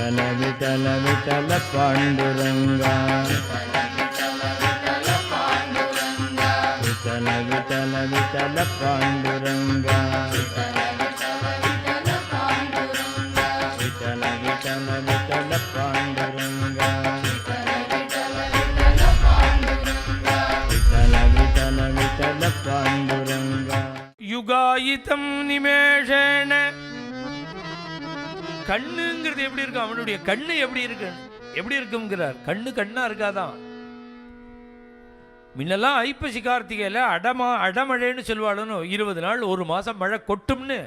விட்டல விட்டல விட்டல பாண்டுரங்கா விட்டல விட்டல விட்டல பாண்டுரங்கா விட்டல விட்டல விட்டல பாண்டுரங்கா விட்டல விட்டல விட்டல பாண்டுரங்கா. யுகாயிதம் நிமேஷேன. கண்ணுங்கிறது எப்படி இருக்கும்? அவனுடைய கண்ணு எப்படி இருக்குங்கிறார். கண்ணு கண்ணா இருக்காதான். முன்னெல்லாம் ஐப்பசி கார்த்திகையில் அடமழைன்னு சொல்லுவாளுன்னு 20 நாள் 1 மாதம் மழை கொட்டும்னு.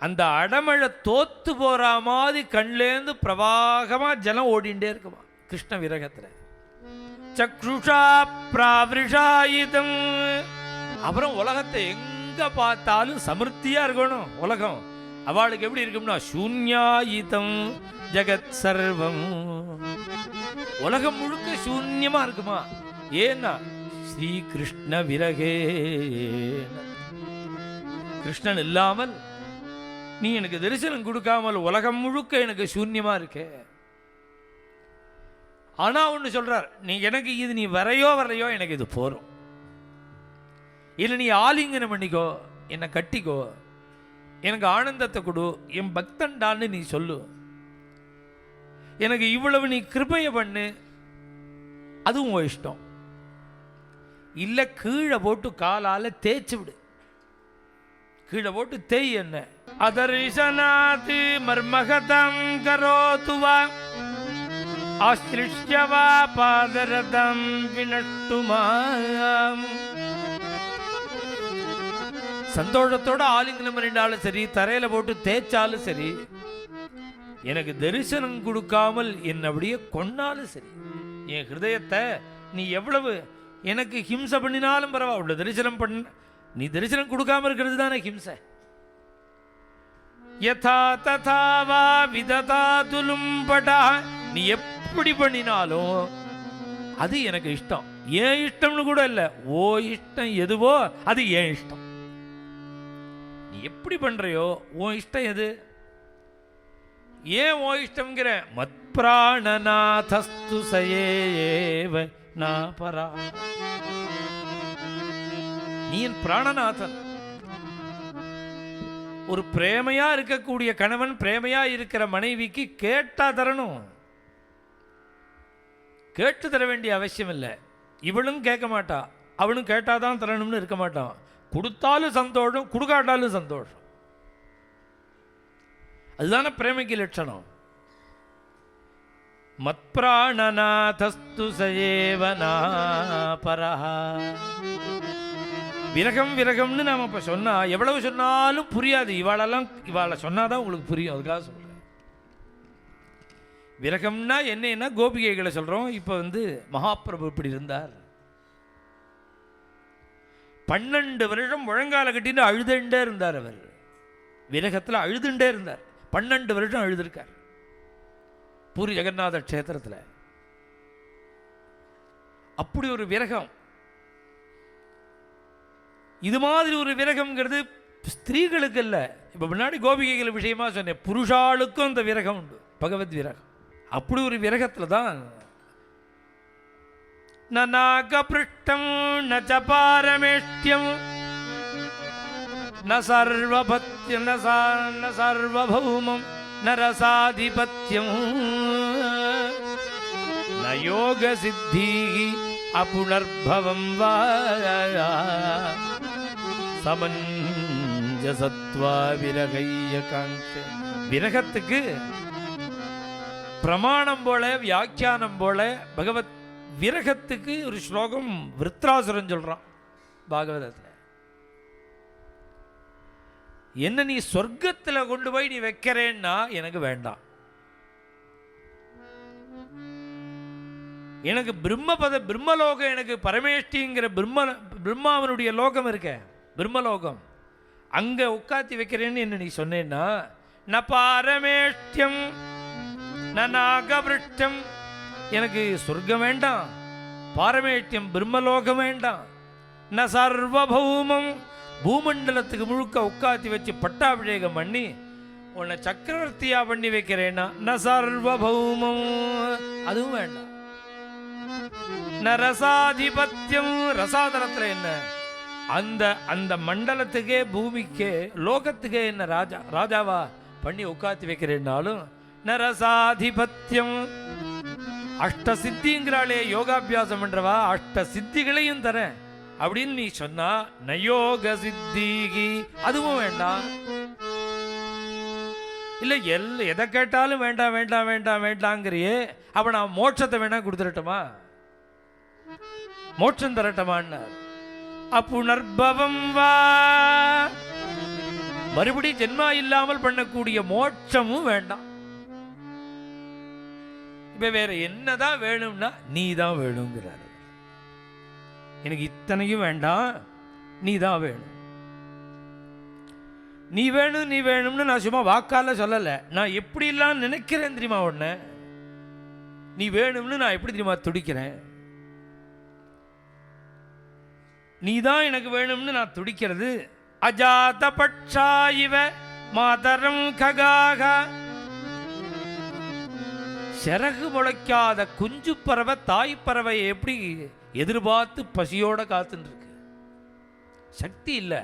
அந்த அடமழை தோத்து போகிற மாதிரி கண்லேருந்து பிரவாகமாக ஜலம் ஓடிண்டே இருக்குமா கிருஷ்ண விரகத்தில். சக்ஷுஷா பிராவிருஷாயுதம். அப்புறம் உலகத்தை எங்கே பார்த்தாலும் சமிருத்தியாக இருக்கணும் உலகம். அவளுக்கு எப்படி இருக்கும்னா சூன்யாயுதம் ஜெகத் சர்வம். உலகம் முழுக்க சூன்யமாக இருக்குமா. ஏன்னா ஸ்ரீகிருஷ்ண விரகே. கிருஷ்ணன் இல்லாமல் நீ எனக்கு தரிசனம் கொடுக்காமல் உலகம் முழுக்க எனக்கு சூன்யமா இருக்க. ஆனா ஒன்று சொல்றார், நீ எனக்கு இது நீ வரலையோ எனக்கு இது போறோம். இல்லை நீ ஆலிங்கனம் பண்ணிக்கோ, என்னை கட்டிக்கோ, எனக்கு ஆனந்தத்தை கொடு, என் பக்தன்டான்னு நீ சொல்லு, எனக்கு இவ்வளவு நீ கிருபையை பண்ணு, அதுவும் உன் இஷ்டம். இல்லை கீழே போட்டு காலால் தேய்ச்சி விடு, கீழே போட்டு தேய் என்ன. அதர்சனாத் மர்மகதம் கரோதுவா ஆஸ்லிஷ்யவா பாதரதம் வினட்டுமாம். சந்தோஷத்தோட ஆலிங்கனம் பண்ணிட்டாலும் சரி, தரையில போட்டு தேய்ச்சாலும் சரி, எனக்கு தரிசனம் கொடுக்காமல் என்ன அப்படியே கொண்டாலும் சரி, என் ஹிருதயத்தை நீ எவ்வளவு எனக்கு ஹிம்சை பண்ணினாலும் பரவாயில்ல, தரிசனம் பண்ண நீ தரிசனம் கொடுக்காம இருக்கிறது தானே ஹிம்சை. யதா ததா வா விததா துலும்படா. நீ எப்படி பண்ணினாலும் அது எனக்கு இஷ்டம். ஏன் இஷ்டம்னு கூட இல்லை, ஓ இஷ்டம் எதுவோ அது ஏன் இஷ்டம். நீ எப்படி பண்றையோ உன் இஷ்டம் எது. ஏன் ஓ இஷ்டம்ங்கிற. மத் பிராணநாதஸ்து சயேவ நா பரா. நீ என் பிராணநாதன். ஒரு பிரேமையா இருக்கக்கூடிய கணவன் பிரேமையா இருக்கிற மனைவிக்கு கேட்டா தரணும், கேட்டு தர வேண்டிய அவசியம் இல்லை. இவளும் கேட்க மாட்டா, அவனும் கேட்டாதான் தரணும்னு இருக்க மாட்டான். கொடுத்தாலும் சந்தோஷம், கொடுக்காட்டாலும் சந்தோஷம். அதுதானே பிரேமைக்கு லட்சணம். மத்பிராணநாதஸ்து சயேவ நா பரஹா. விரகம் விரகம்னு நாம் இப்போ சொன்னால் எவ்வளவு சொன்னாலும் புரியாது. இவாளை சொன்னாதான் உங்களுக்கு புரியும். அதுக்காக சொல்கிறேன். விரகம்னா என்னன்னா கோபிகைகளை சொல்கிறோம். இப்போ மகாபிரபு இப்படி இருந்தார். 12 வருஷம் முழங்கால கட்டின்னு அழுதுண்டே இருந்தார். அவர் விரகத்தில் அழுதுண்டே இருந்தார். 12 வருஷம் அழுதுருக்கார் பூரி ஜெகநாத க்ஷேத்திரத்தில். அப்படி ஒரு விரகம். இது மாதிரி ஒரு விரகம்ங்கிறது ஸ்திரீகளுக்கு இல்லை. இப்போ முன்னாடி கோபிகைகள் விஷயமா சொன்னேன், புருஷாளுக்கும் அந்த விரகம் உண்டு, பகவத் விரகம். அப்படி ஒரு விரகத்தில் தான் நாகபிருஷ்டம் ந பாரமேஷ்டியம் ந சர்வபத்யம் ந சர்வபௌமம் ந ரசாதிபத்யம் ந யோக சித்தி அபுனர்பவம் வா சமஞ்சசத்வா விரகைய காஞ்ச. விரகத்துக்கு பிரமாணம் போல வியாக்கியானம் போல பகவத் விரகத்துக்கு ஒரு ஸ்லோகம் விருத்ராசுரன் சொல்றான் பாகவதத்தில். என்ன நீ சொர்க்கத்தில் கொண்டு போய் நீ வைக்கிறேன்னா எனக்கு வேண்டாம். எனக்கு பிரம்மலோகம், எனக்கு பரமேஷ்டிங்கிற பிரம்மாவனுடைய லோகம் இருக்க, பிரம்மலோகம், அங்க உட்காத்தி வைக்கிறேன்னு என்ன நீ சொன்னேன்னா ந பாரமேஷ்டியம் ந நாகபிருஷ்டம். எனக்கு சொர்க்கம் வேண்டாம், பாரமேஷ்டியம் பிரம்மலோகம் வேண்டாம், ந சர்வபௌமம் பூமண்டலத்துக்கு முழுக்க உட்காத்தி வச்சு பட்டாபிஷேகம் பண்ணி உன்னை சக்கரவர்த்தியா பண்ணி வைக்கிறேன்னா ந சர்வபௌமம், அதுவும் வேண்டாம். ந ரசாதிபத்தியம், ரசாதனத்துல என்ன அந்த அந்த மண்டலத்துக்கே பூமிக்கே லோகத்துக்கே என்ன ராஜாவா பண்ணி உட்காத்தி வைக்கிறேன்னாலும் ந ரசாதிபத்தியம். அஷ்ட சித்திங்கிறாளே யோகாபியாசம் பண்றவா, அஷ்ட சித்திகளையும் தரேன் அப்படின்னு நீ சொன்னா நயோக சித்திகி, அதுவும் வேண்டாம். இல்ல எதை கேட்டாலும் வேண்டாம் வேண்டாம் வேண்டாம் வேண்டாங்கிறியே, அப்ப நான் மோட்சத்தை வேணா கொடுத்துடட்டுமா, மோட்சம் தரட்டமான்னு. அப்புனர்பவம் வா, மறுபடி ஜென்மா இல்லாமல் பண்ணக்கூடிய மோட்சமும் வேண்டாம். இப்ப வேற என்னதான் வேணும்னா நீ தான் வேணுங்கிறாரு. எனக்கு இத்தனையும் வேண்டாம், நீ தான் வேணும். நீ வேணும் நீ வேணும்னு நான் சும்மா வாக்கால சொல்லலை, நான் எப்படிலாம் நினைக்கிறேன் தெரியுமா, உடனே நீ வேணும்னு நான் எப்படி தெரியுமா துடிக்கிறேன். நீ தான் எனக்கு வேணும்னு நான் துடிக்கிறது. அஜாத பட்சா இவ மாதரம் ககாக, சிறகு முளைக்காத குஞ்சு பறவை தாய் பறவையை எப்படி எதிர்பார்த்து பசியோட காத்துன்னு இருக்கு. சக்தி இல்லை,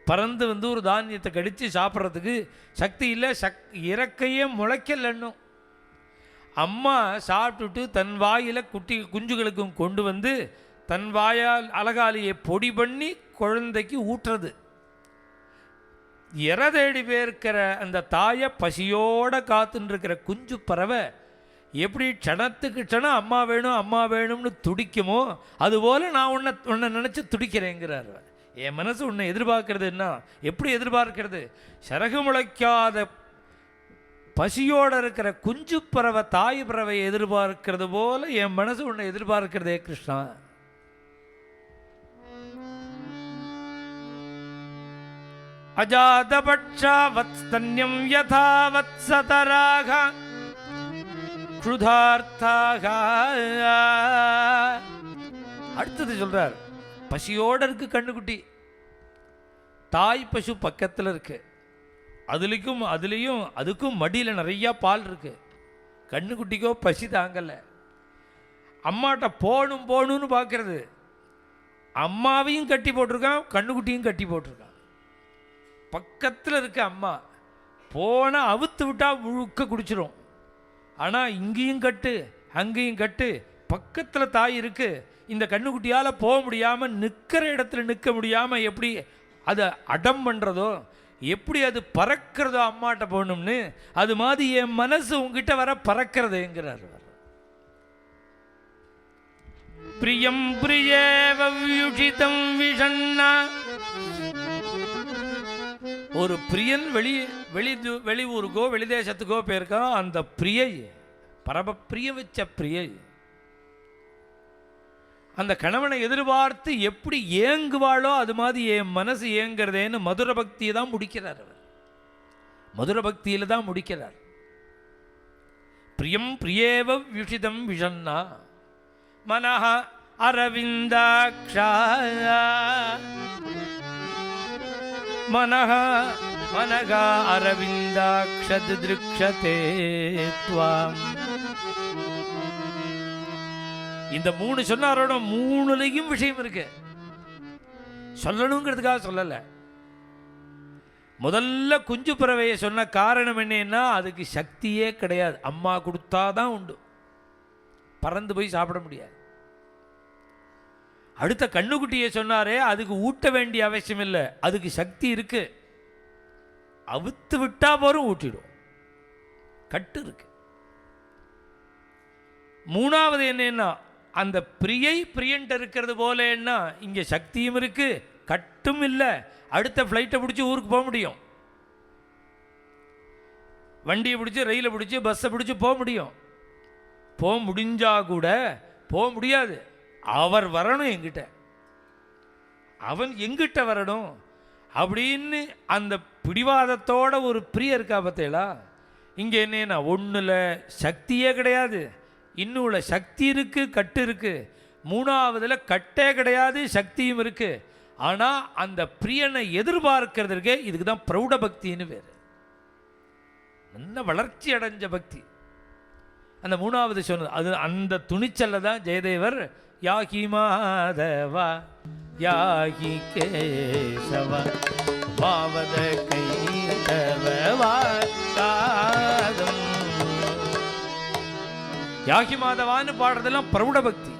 பறந்து வந்து ஒரு தானியத்தை கடித்து சாப்பிட்றதுக்கு சக்தி இல்லை, இறக்கையே முளைக்கலன்னும். அம்மா சாப்பிட்டுட்டு தன் வாயில் குஞ்சுகளுக்கும் கொண்டு வந்து தன் வாயால் அலகாலியை பொடி பண்ணி குழந்தைக்கு ஊட்டுறது. இற தேடி பேர்க்கிற அந்த தாயை பசியோட காத்துன்னு இருக்கிற குஞ்சு பறவை எப்படி க்ஷணத்துக்கு க்ஷணம் அம்மா வேணும் அம்மா வேணும்னு துடிக்குமோ, அதுபோல் நான் உன்னை நினச்சி துடிக்கிறேங்கிறார். என் மனசு உன்னை எதிர்பார்க்கறதுன்னா எப்படி எதிர்பார்க்கிறது, சிறகு முளைக்காத பசியோடு இருக்கிற குஞ்சு பறவை தாய் பறவை எதிர்பார்க்கிறது போல என் மனசு உன்னை எதிர்பார்க்கிறதே கிருஷ்ணா. அஜாதபட்சா வத்ஸ்தன்யம் யதா வத்சதராக க்ஷுதார்த்தாக. அடுத்தது சொல்றார், பசியோட இருக்கு கண்ணுக்குட்டி, தாய் பசு பக்கத்தில் இருக்கு, அதுக்கும் மடியில் நிறைய பால் இருக்கு. கண்ணுக்குட்டிக்கோ பசி தாங்கலை, அம்மாட்ட போகணும்னு பார்க்கறது. அம்மாவையும் கட்டி போட்டிருக்கான், கண்ணுக்குட்டியும் கட்டி போட்டிருக்கான். பக்கத்தில் இருக்க அம்மா போனால் அவுத்து விட்டால் முழுக்க குடிச்சிடும். ஆனால் இங்கேயும் கட்டு அங்கேயும் கட்டு, பக்கத்தில் தாய் இருக்கு. இந்த கண்ணுக்குட்டியால் போக முடியாமல் நிற்கிற இடத்துல நிற்க முடியாமல் எப்படி அதை அடம் பண்ணுறதோ, எப்படி அது பறக்கிறதோ அம்மாட்ட போகணும்னு, அது மாதிரி என் மனசு உங்ககிட்ட வர பறக்கிறதுங்கிறார். பிரியம் பிரியேவயுஷிதம் விஷண்ணா, ஒரு பிரியன் வெளி ஊருக்கோ வெளிதேசத்துக்கோ போயிருக்கா, அந்த பிரியை பரம பிரிய வச்ச பிரியை அந்த கணவனை எதிர்பார்த்து எப்படி ஏங்குவாளோ அது மாதிரி என் மனசு ஏங்குறதேன்னு மதுர பக்தியை தான் முடிக்கிறார் அவர். மதுர பக்தியில் தான் முடிக்கிறார். பிரியம் பிரியேவ வியுஷிதம் விஷண்ணா மனஹ அரவிந்தாக்ஷா மனஹ மனகா அரவிந்தாக்ஷத் திருக்ஷதே த்வாம். இந்த மூணு சொன்னாரோட மூணுலையும் விஷயம் இருக்கு, சொல்லணுங்கிறதுக்காக சொல்லலை. முதல்ல குஞ்சு பறவையை சொன்ன காரணம் என்னன்னா, அதுக்கு சக்தியே கிடையாது, அம்மா கொடுத்தாதான் உண்டு, பறந்து போய் சாப்பிட முடியாது. அடுத்த கண்ணுக்குட்டியை சொன்னாரே, அதுக்கு ஊட்ட வேண்டிய அவசியம் இல்லை, அதுக்கு சக்தி இருக்கு, அவுத்து விட்டா போரும் ஊட்டிடும், கட்டு இருக்கு. மூணாவது என்னன்னா, அந்த பிரியன்ட்டு இருக்கிறது போல என்ன, இங்கே சக்தியும் இருக்கு கட்டும் இல்லை. அடுத்த ஃப்ளைட்டை பிடிச்சி ஊருக்கு போக முடியும், வண்டியை பிடிச்சி ரயிலை பிடிச்சி பஸ்ஸை பிடிச்சி போக முடியும். போக முடிஞ்சா கூட போக முடியாது, அவர் வரணும் எங்கிட்ட, அவன் எங்கிட்ட வரணும் அப்படின்னு அந்த பிடிவாதத்தோட ஒரு பிரியம் இருக்கா பார்த்தீங்களா. இங்கே என்னன்னா, ஒன்றில் சக்தியே கிடையாது, இன்னும் சக்தி இருக்கு கட்டு இருக்கு, மூணாவதுல கட்டே கிடையாது சக்தியும் இருக்கு. ஆனால் அந்த பிரியனை எதிர்பார்க்கிறதுக்கே இதுக்கு தான் பிரௌட பக்தின்னு பேர். இன்னும் வளர்ச்சி அடைஞ்ச பக்தி. அந்த மூணாவது சொன்னது அது அந்த துணிச்சல்ல தான் ஜெயதேவர் யாகி மாதவா யாகி கேசவா பாவத கைதவா காதம். யாகி மாதவான்னு பாடுறதெல்லாம் பிரவுட பக்தி.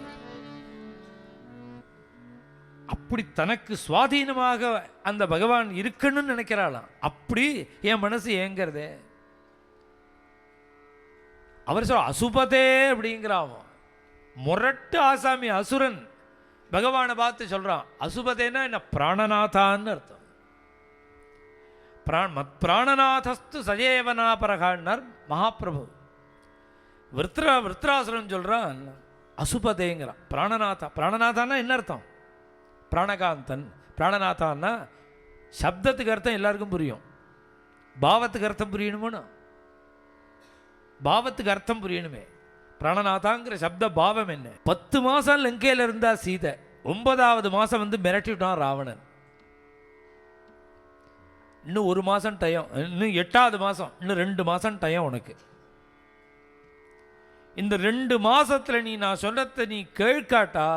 அப்படி தனக்கு சுவாதீனமாக அந்த பகவான் இருக்கணும்னு நினைக்கிறாளாம். அப்படி என் மனசு ஏங்கிறதே. அவர் சொல்ற அசுபதே அப்படிங்கிறான். முரட்டு ஆசாமி அசுரன் பகவானை பார்த்து சொல்றான் அசுபதேன்னா என்ன? பிராணநாதான்னு அர்த்தம். பிராணநாதஸ்து சஜேவனாபரகான்னார் மகாபிரபு. விருத்ராசுரன் சொல்றான் அசுபதேங்கிறான். பிராணநாதான்னா என்ன அர்த்தம்? பிராணகாந்தன். பிராணநாதான்னா சப்தத்துக்கு அர்த்தம் எல்லாருக்கும் புரியும், பாவத்துக்கு அர்த்தம் புரியணுமோ? பாவத்துக்கு அர்த்தம் புரியணுமே. பிராணநாதாங்கிற சப்த பாவம் என்ன? 10 மாதம் லங்கையில் இருந்தா சீதை, 9வது மாதம் வந்து மிரட்டிவிட்டான் ராவணன். இன்னும் 1 மாதம் டயம், இன்னும் 8வது மாதம், இன்னும் 2 மாதம் டயம் உனக்கு. இந்த 2 மாதத்தில் நீ நான் சொன்னதை நீ கேட்காட்டா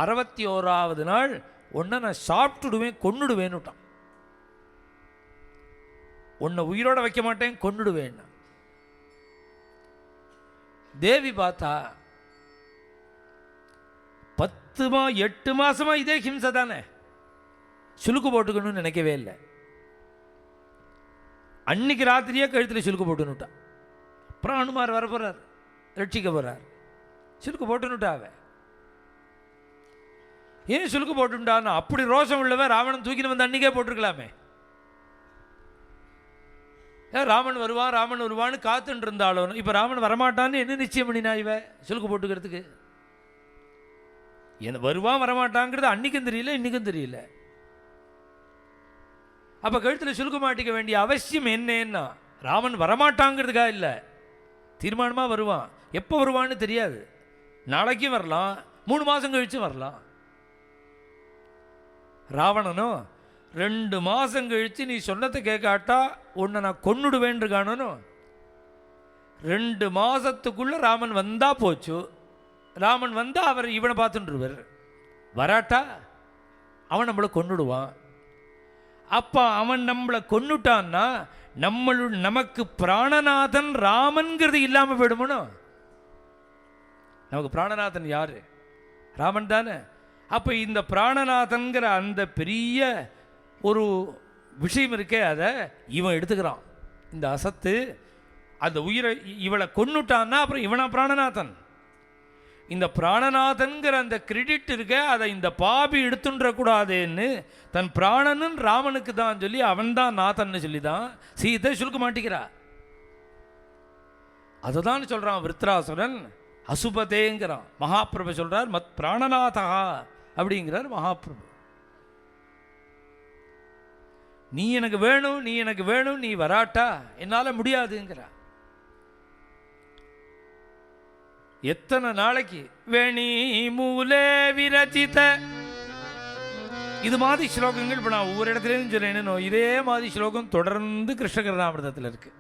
61வது நாள் உன்னை நான் சாப்பிட்டுடுவேன், கொன்னுடுவேன்னுட்டான். உன்னை உயிரோட வைக்க மாட்டேன், கொன்னுடுவேன். தேவி பார்த்தா 8 மாசமா இதே ஹிம்சை தானே, சுலுக்கு போட்டுக்கணும்னு நினைக்கவே இல்லை. அன்னைக்கு ராத்திரியே கழுத்தில் சுலுக்கு போட்டுன்னுட்டான். அப்புறம் அனுமார் வர போறார், ரட்சிக்க போறார். சுலுக்கு போட்டுன்னுட்டாவ. ஏன் சுலுக்கு போட்டுட்டான்னா அப்படி ரோஷம் உள்ளவ ராவணன் தூக்கின்னு வந்து அன்னைக்கே போட்டிருக்கலாமே. ராமன் வருவான்னு காத்துட்டு இருந்தாலும் இப்போ ராமன் வரமாட்டான்னு என்ன நிச்சயம் பண்ணினா இவ சுலுக்கு போட்டுக்கிறதுக்கு? என்ன வருவான் வரமாட்டாங்கிறது அன்னைக்கும் தெரியல, இன்னைக்கும் தெரியல. அப்போ கழுத்தில் சுலுக்கு மாட்டிக்க வேண்டிய அவசியம் என்னன்னா ராமன் வரமாட்டாங்கிறதுக்காக இல்லை, தீர்மானமாக வருவான். எப்போ வருவான்னு தெரியாது, நாளைக்கும் வரலாம், 3 மாதம் கழிச்சும் வரலாம். ராவணனும் 2 மாதம் கழித்து நீ சொன்னதை கேட்காட்டா உன்னை நான் கொன்னுடுவேன் காணணும். 2 மாதத்துக்குள்ளே ராமன் வந்தா போச்சு. ராமன் வந்தால் அவர் இவனை பார்த்துட்டுருவர், வராட்டா அவன் நம்மளை கொன்னுடுவான். அப்போ அவன் நம்மளை கொன்னுட்டான்னா நமக்கு பிராணநாதன் ராமன்கிறது இல்லாமல் போயிடுமோ? நமக்கு பிராணநாதன் யாரு? ராமன் தானே. அப்போ இந்த பிராணநாதன்கிற அந்த பெரிய ஒரு விஷயம் இருக்கே, அதை இவன் எடுத்துக்கிறான். இந்த அசத்து அந்த உயிரை இவளை கொன்னுட்டான்னா அப்புறம் இவனா பிராணநாதன். இந்த பிராணநாதன்கிற அந்த கிரெடிட் இருக்க அதை இந்த பாபி எடுத்துன்றக்கூடாதுன்னு தன் பிராணனும் ராமனுக்கு தான் சொல்லி அவன் தான் நாதன்னு சொல்லி தான் சீதை சுருக்க மாட்டிக்கிறா. அதை தான் சொல்கிறான் விருத்ராசுரன் அசுபதேங்கிறான். மகாபிரபு சொல்கிறார் மத் பிராணநாதா அப்படிங்கிறார் மகாபிரபு. நீ எனக்கு வேணும், நீ எனக்கு வேணும், நீ வராட்டா என்னால் முடியாதுங்கிறா. எத்தனை நாளைக்கு வேணி மூலே விரச்சித இது மாதிரி ஸ்லோகங்கள் இப்போ நான் ஒவ்வொரு இடத்துலேயும் சொல்லேன்னு இதே மாதிரி ஸ்லோகம் தொடர்ந்து கிருஷ்ணகிருதாமிரதத்தில் இருக்கு.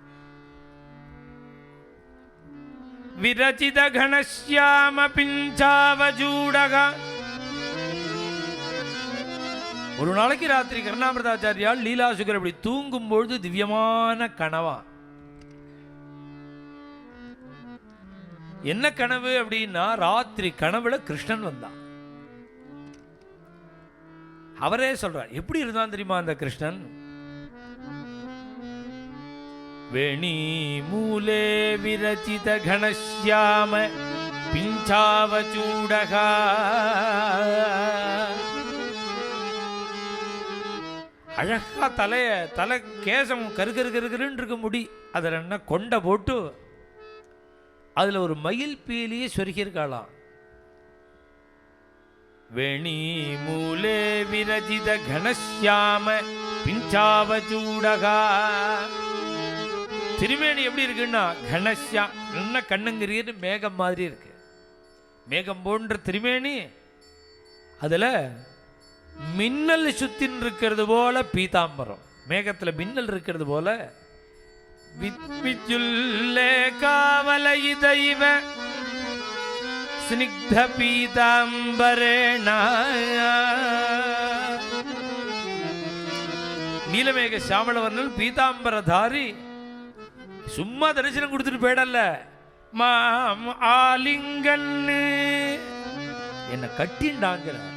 விரச்சித கணஸ்யாம பிஞ்சாவஜூடக. ஒரு நாளைக்கு ராத்திரி கருணாமிரதாச்சாரியால் லீலாசுகர் அப்படி தூங்கும் பொழுது திவ்யமான கனவா. என்ன கனவு அப்படின்னா ராத்திரி கனவுல கிருஷ்ணன் வந்தான். அவரே சொல்றார் எப்படி இருந்தான் தெரியுமா அந்த கிருஷ்ணன்? வேணி மூலே விரச்சித கணஸ்யாம பிஞ்சாவச்சூடகா. அழகா தலை கேசம் கருகருன்னு இருக்க முடி, அதில் என்ன கொண்டை போட்டு அதில் ஒரு மயில் பீலியை சொருகியிருக்காளாம். வேணி மூலே விரஜித கணஸ்யாம பிஞ்சாவச்சூடகா. திருமேனி எப்படி இருக்குன்னா கணஸ்யா நல்ல கண்ணங்கிரின்னு மேகம் மாதிரி இருக்கு. மேகம் போன்ற திருமேனி, அதில் மின்னல் சுத்தின் இருக்கிறது போல பீதாம்பரம், மேகத்தில் மின்னல் இருக்கிறது போல विद्युल्लेखावलयितैव स्निग्धपीताम्बरेण நீலமேக சாமளவர்ணன் பீதாம்பரதாரி சும்மா தரிசனம் கொடுத்துட்டு போயிடல, மாம் ஆலிங்கன்னு என்ன கட்டிண்டாங்கிறார்.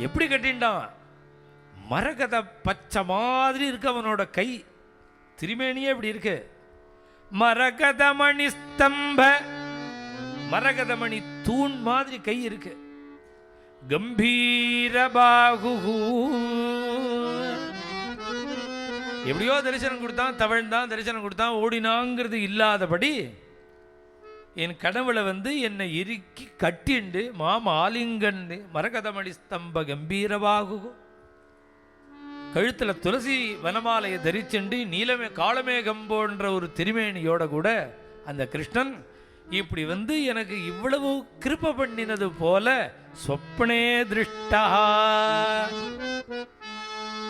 எப்படி கட்டிண்டான்? மரகத பச்சை மாதிரி இருக்கு அவனோட கை, திருமேனியே இப்படி இருக்கு. மரகதமணி ஸ்தம்ப, மரகதமணி தூண் மாதிரி கை இருக்கு. கம்பீர பாகு, எப்படியோ தரிசனம் கொடுத்தான், தவழ்ந்தான், தரிசனம் கொடுத்தான், ஓடினாங்கிறது இல்லாதபடி என் கனவுல வந்து என்னை இறுக்கி கட்டிண்டு மாம் ஆலிங்கன்னு மரகதமணி ஸ்தம்ப கம்பீரபாகு, கழுத்தில் துளசி வனமாலையை தரிச்சுண்டு நீலமே காளமேகம் போன்ற ஒரு திருமேனியோட கூட அந்த கிருஷ்ணன் இப்படி வந்து எனக்கு இவ்வளவு கிருப பண்ணினது போல சொப்பனே திருஷ்டா.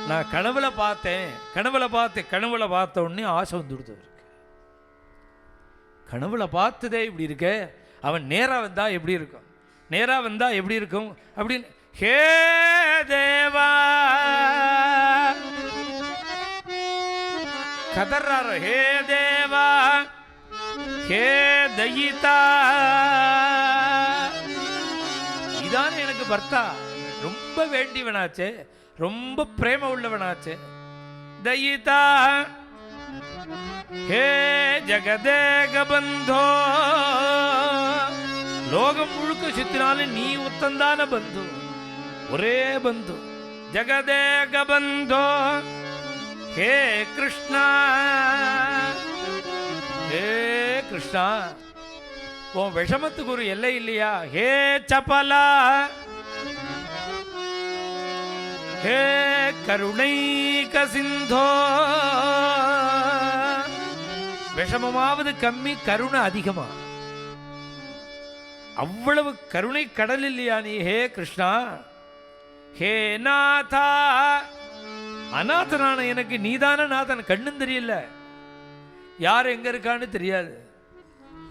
நான் கனவுல பார்த்தேன், கனவுல பார்த்த உடனே ஆசை வந்துடுது. கனவுல பார்த்ததே இப்படி இருக்க, அவன் நேரா வந்தா எப்படி இருக்கும், நேரா வந்தா எப்படி இருக்கும் அப்படின்னு. ஹே தேவா கதறாரு, ஹே தேவா ஹே தயிதா, இதான் எனக்கு பர்த்தா, ரொம்ப வேண்டியவனாச்சே, ரொம்ப பிரேம உள்ளவனாச்சே. தயிதா ஹே ஜகதேக பந்தோ, லோகம் முழுக்க சுத்தினாலும் நீ உத்தந்தான பந்து, ஒரே பந்து. ஜகதேக பந்தோ ஹே கிருஷ்ணா, ஹே கிருஷ்ணா உன் விஷமத்துக்கு ஒரு எல்லை இல்லையா. ஹே சபலா ஹே கருணைக சிந்தோ, விஷமமாவது கம்மி, கருணை அதிகமா. அவ்வளவு கருணை கடல் இல்லையா நீ. ஹே கிருஷ்ணா ஹே நாதா, அநாதனான எனக்கு நீதான நாதன். கண்ணும் தெரியல, யார் எங்க இருக்கான்னு தெரியாது,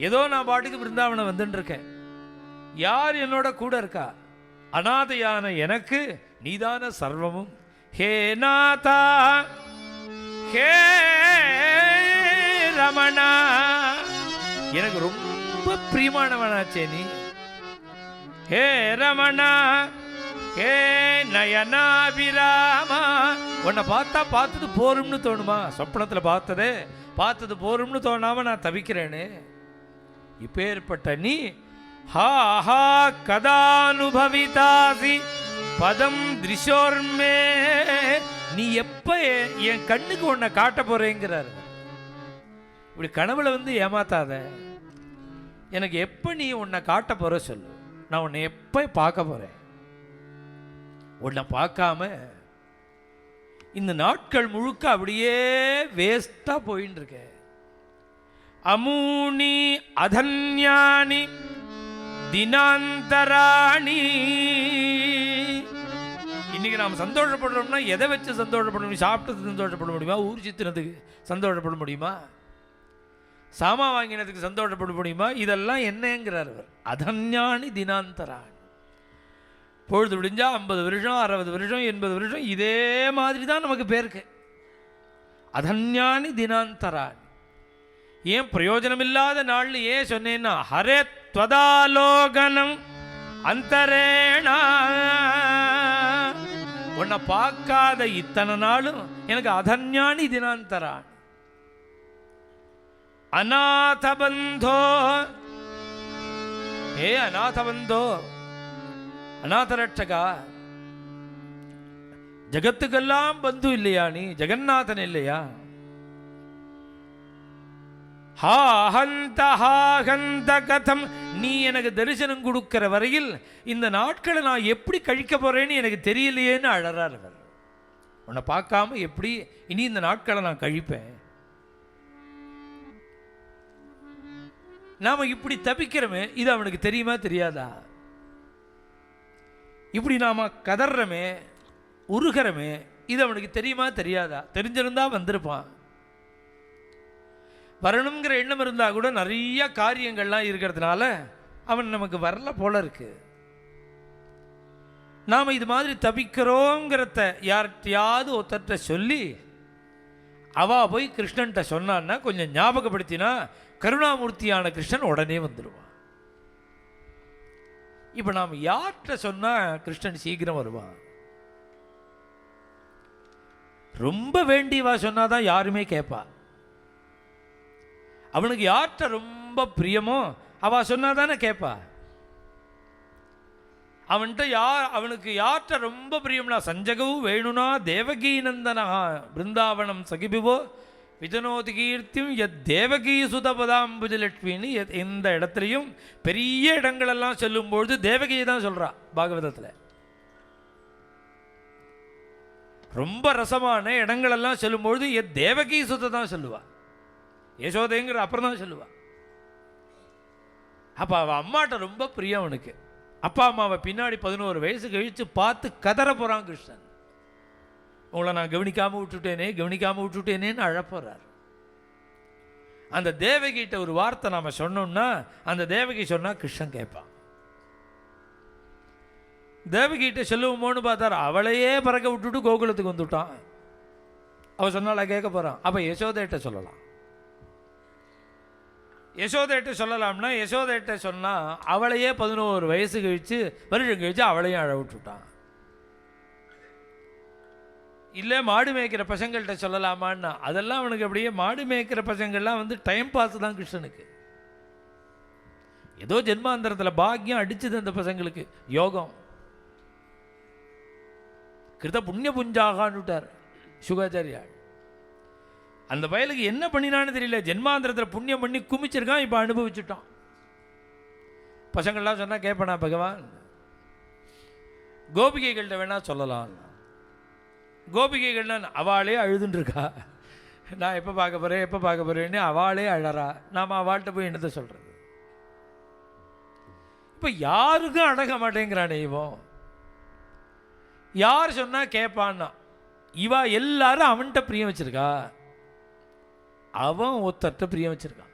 ஏதோ நான் பாட்டுக்கு பிருந்தாவனம் வந்துட்டு இருக்கேன், யார் என்னோட கூட இருக்கா. அநாதையான எனக்கு நீதான சர்வமும். ஹே நாதா ஹே ரமணா, எனக்கு ரொம்ப பிரியமானவனாச்சே நீ. ஹே ரமணா ஹே நயனாபிராமா, உன்னை பார்த்தா பார்த்தது போரும்னு தோணுமா. சொப்பனத்தில் பார்த்தது போரும்னு தோணாம நான் தவிக்கிறேனே. இப்பேற்பட்ட நீ ஹா ஹா கதானுபவிதாசி பதம் திரிஷோர்மே, நீ எப்ப என் கண்ணுக்கு உன்னை காட்ட போறேங்கிறார். இப்படி கனவுல வந்து ஏமாத்தாத, எனக்கு எப்ப நீ உன்னை காட்ட போற சொல்லு, நான் உன்னை எப்ப பார்க்க போறேன். உன்னை பார்க்காம இந்த நாட்கள் முழுக்க அப்படியே வேஸ்டா போயின்னு இருக்க. அமூனி அதன்யானி தினாந்தராணி, இன்னைக்கு நாம் சந்தோஷப்படுறோம்னா எதை வச்சு சந்தோஷப்பட முடியும்? சாப்பிட்டது சந்தோஷப்பட முடியுமா? ஊர் சித்தினதுக்கு சந்தோஷப்பட முடியுமா? சாமா வாங்கினதுக்கு சந்தோஷப்பட முடியுமா? இதெல்லாம் என்னங்கிறார் அவர். அதன்யானி தினாந்தராணி, பொழுது விடிஞ்சா 50 வருஷம் 60 வருஷம் 80 வருஷம் இதே மாதிரி தான் நமக்கு பேருக்கு. அதன்யானி தினாந்தராணி, ஏன் பிரயோஜனம் இல்லாத நாள் ஏன் சொன்னேன்னா, ஹரே த்வதாலோகனம் அந்தரேணா, உன்னை பார்க்காத இத்தனை நாளும் எனக்கு அதன்யானி தினாந்தராணி. அநாதபந்தோ ஹே அநாதபந்தோ, அநாதரட்சகா, ஜகத்துக்கெல்லாம் பந்து இல்லையா நீ? ஜெகநாதன் இல்லையா? ஹாஹந்த கதம், நீ எனக்கு தரிசனம் கொடுக்கிற வரையில் இந்த நாட்களை நான் எப்படி கழிக்க போறேன்னு எனக்கு தெரியலையேன்னு அழறார். உன்னை பார்க்காம எப்படி இனி இந்த நாட்களை நான் கழிப்பேன்? நாம இப்படி தப்பிக்கிறோமே, இது அவனுக்கு தெரியுமா தெரியாதா? இப்படி நாம கதறமே உருகிறமே, இது அவனுக்கு தெரியுமா தெரியாதா? தெரிஞ்சிருந்தா வந்திருப்பான். வரணுங்கிற எண்ணம் இருந்தால் கூட நிறைய காரியங்கள்லாம் இருக்கிறதுனால அவன் நமக்கு வரல போல இருக்கு. நாம் இது மாதிரி தவிக்கிறோங்கிறத யார்கிட்டையாவது ஒருத்தர்கிட்ட சொல்லி அவா போய் கிருஷ்ணன்கிட்ட சொன்னான்னா, கொஞ்சம் ஞாபகப்படுத்தினா கருணாமூர்த்தியான கிருஷ்ணன் உடனே வந்துடுவான். இப்போ நாம் யார்கிட்ட சொன்னால் கிருஷ்ணன் சீக்கிரம் வருவான்? ரொம்ப வேண்டியவா சொன்னாதான் யாருமே கேட்பா. அவனுக்கு யார்கிட்ட ரொம்ப பிரியமோ அவ சொன்னாதானே கேட்பா. அவனுக்கு யார்கிட்ட ரொம்ப பிரியம்னா, சஞ்சகவு வேணுனா தேவகீ நந்தனா பிருந்தாவனம் சகிபிவோ விஜனோதி கீர்த்தியும் எத் தேவகீ சுதபதாம்புஜலட்சுமின்னு எந்த இடத்துலையும் பெரிய இடங்களெல்லாம் சொல்லும்பொழுது தேவகியை தான் சொல்றா. பாகவதத்தில் ரொம்ப ரசமான இடங்களெல்லாம் சொல்லும்பொழுது எத் தேவகீ சுத தான் சொல்லுவா. யசோதைங்கிற அப்புறம் தான் சொல்லுவா. அப்போ அவள் அம்மாட்ட ரொம்ப பிரியம் அவனுக்கு. அப்பா அம்மாவை பின்னாடி 11 வயசு கழித்து பார்த்து கதற போகிறான் கிருஷ்ணன். உங்களை நான் கவனிக்காமல் விட்டுட்டேனேன்னு அழப்போறார். அந்த தேவகிட்ட ஒரு வார்த்தை நாம் சொன்னோம்னா, அந்த தேவகி சொன்னால் கிருஷ்ணன் கேட்பான். தேவகிட்ட சொல்லுவோமோன்னு பார்த்தார், அவளையே பறக்க விட்டுட்டு கோகுலத்துக்கு வந்துவிட்டான். அவள் சொன்னால கேட்க போகிறான். அப்போ யசோதைட்ட சொல்லலாம். யசோதைட்ட சொல்லலாம்னா, யசோதைட்ட சொன்னால் அவளையே 11 வயசு கழித்து வருஷம் கழித்து அவளையும் அழ விட்டுட்டான். இல்லை மாடு மேய்க்கிற பசங்கள்கிட்ட சொல்லலாமான்னா, அதெல்லாம் அவனுக்கு அப்படியே மாடு மேய்க்கிற பசங்கள்லாம் வந்து டைம் பாஸ் தான் கிருஷ்ணனுக்கு. ஏதோ ஜென்மாந்தரத்தில் பாக்கியம் அடிச்சது அந்த பசங்களுக்கு, யோகம். கிருத புண்ணிய புஞ்சாகான்னு விட்டார் சுகாச்சாரியார். அந்த வயலுக்கு என்ன பண்ணினான்னு தெரியல, ஜென்மாந்திரத்தில் புண்ணியம் பண்ணி குமிச்சிருக்கான், இப்போ அனுபவிச்சுட்டான். பசங்கள்லாம் சொன்னால் கேட்பனா பகவான்? கோபிகைகள்கிட்ட வேணா சொல்லலாம். கோபிகைகள்னா அவளே அழுதுன்ட்ருக்கா, நான் எப்போ பார்க்க போகிறேன்னு அவளே அழறா. நாம் அவள்கிட்ட போய் என்னத்தை சொல்கிறது? இப்போ யாருக்கும் அடங்க மாட்டேங்கிறானே இவன். யார் சொன்னால் கேட்பான்னா, இவா எல்லாரும் அவன்கிட்ட பிரியம் வச்சிருக்கா, அவன் ஒருத்தர்கிட்ட பிரியம் வச்சிருக்கான்.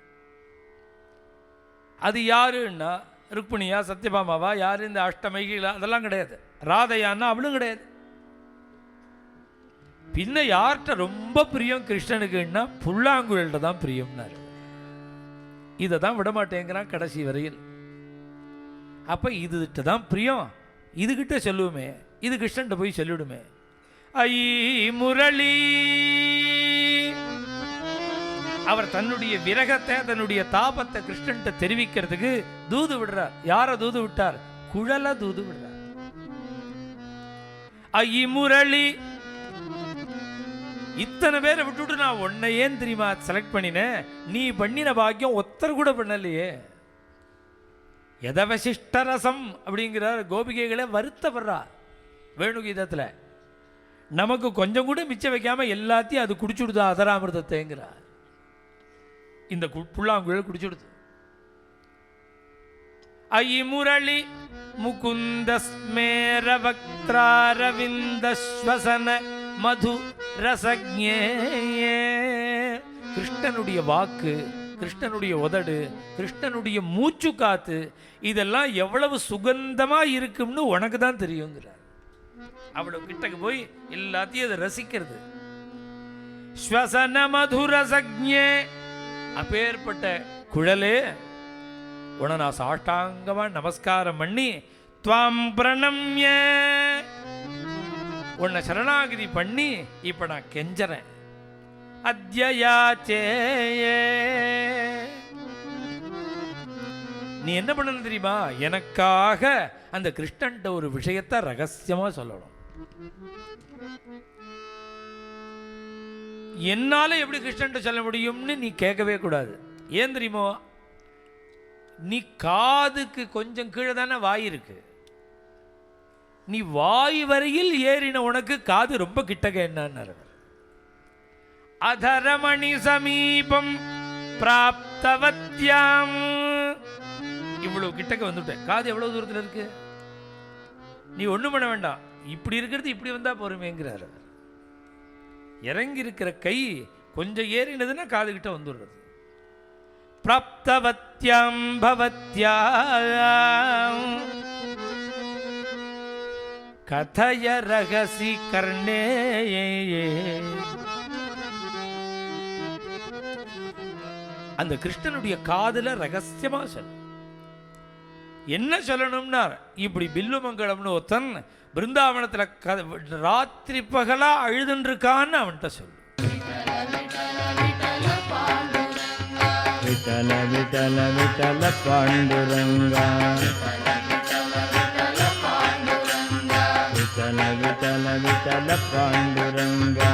அது யாருன்னா ருக்மிணியா சத்யபாமாவா யார்? இந்த அஷ்டமைகளா அதெல்லாம் கிடையாது. ராதையான்னா அவளும் கிடையாது. பின்ன யார்கிட்ட ரொம்ப பிரியம் கிருஷ்ணனுக்குன்னா புல்லாங்குழல்கிட்ட தான் பிரியம்னாரு. இதை தான் விடமாட்டேங்கிறான் கடைசி வரையில். அப்போ இதுகிட்ட தான் பிரியம், இதுகிட்ட சொல்லுவோமே, இது கிருஷ்ணன்கிட்ட போய் சொல்லிவிடுமே. ஐ முரளி, அவர் தன்னுடைய விரகத்தை தன்னுடைய தாபத்தை கிருஷ்ணன்கிட்ட தெரிவிக்கிறதுக்கு தூது விடுறார். யாரை தூது விட்டார்? குழலை தூது விடுறார். ஐ முரளி, இத்தனை பேரை விட்டுட்டு நான் உன்னை ஏன் தெரியுமா செலக்ட் பண்ணினேன்? நீ பண்ணின பாக்கியம் ஒத்தர் கூட பண்ணலையே. எதவசிஷ்ட ரசம் அப்படிங்கிறார். கோபிகைகளை வருத்தப்படுறா வேணுகீதத்தில். நமக்கு கொஞ்சம் கூட மிச்சம் வைக்காம எல்லாத்தையும் அது குடிச்சுடுதா அதராமிர்தத்தைங்கிறார். இந்த புல்லாங்குழல் குடிச்சுடுது. ஐ முரளி முகுந்த ஸ்மேர வக்த்ராரவிந்த ஸ்வசன மது ரசக்ஞே. கிருஷ்ணனுடைய வாக்கு, கிருஷ்ணனுடைய உதடு, கிருஷ்ணனுடைய மூச்சு காத்து, இதெல்லாம் எவ்வளவு சுகந்தமா இருக்கும்னு உனக்கு தான் தெரியுங்கிறார். அவ்வளவு கிட்டக்கு போய் எல்லாத்தையும் அதை ரசிக்கிறது. ஸ்வசன மதுரசக்ஞே, அப்பேற்பட்ட குழலே உன நான் சாஷ்டாங்கமா நமஸ்காரம் பண்ணி துவாம் பிரணம்ய, உன்னை சரணாகிதி பண்ணி இப்ப நான் கெஞ்சறேன். அத்யயாச்சே, நீ என்ன பண்ணணும் தெரியுமா? எனக்காக அந்த கிருஷ்ணன்ட்ட ஒரு விஷயத்தை ரகசியமா சொல்லணும். என்னால எப்படி கிருஷ்ணன்ட்ட சொல்ல முடியும்னு நீ கேட்கவே கூடாது. ஏன் தெரியுமோ? நீ காதுக்கு கொஞ்சம் கீழே தானே வாய் இருக்கு. நீ வாய் வரையில் ஏறின உனக்கு காது ரொம்ப கிட்டக்க என்ன? அதரமணி சமீபம் பிராப்தவத்யாம், இவ்வளவு கிட்டக்க வந்துட்டேன். காது எவ்வளவு தூரத்தில் இருக்கு? நீ ஒண்ணும் பண்ண வேண்டாம், இப்படி இருக்கிறது இப்படி வந்தா பொறுமைங்கிறார். இறங்கி இருக்கிற கை கொஞ்சம் ஏறினதுன்னா காது கிட்ட வந்துடுறது. प्राप्तवत्यां भवत्यां कथय रहसि कर्णे அந்த கிருஷ்ணனுடைய காதுல ரகசியமா சொல்ல என்ன சொல்லணும்னா இப்படி பில்லுமங்கலம்னு ஒருத்தன் பிருந்தாவனத்துல ராத்திரி பகலா அழுதுன்றிருக்கான்னு அவன்கிட்ட சொல்லு. விட்டல விட்டல விட்டல பாண்டுரங்கா விட்டல விட்டல விட்டல பாண்டுரங்கா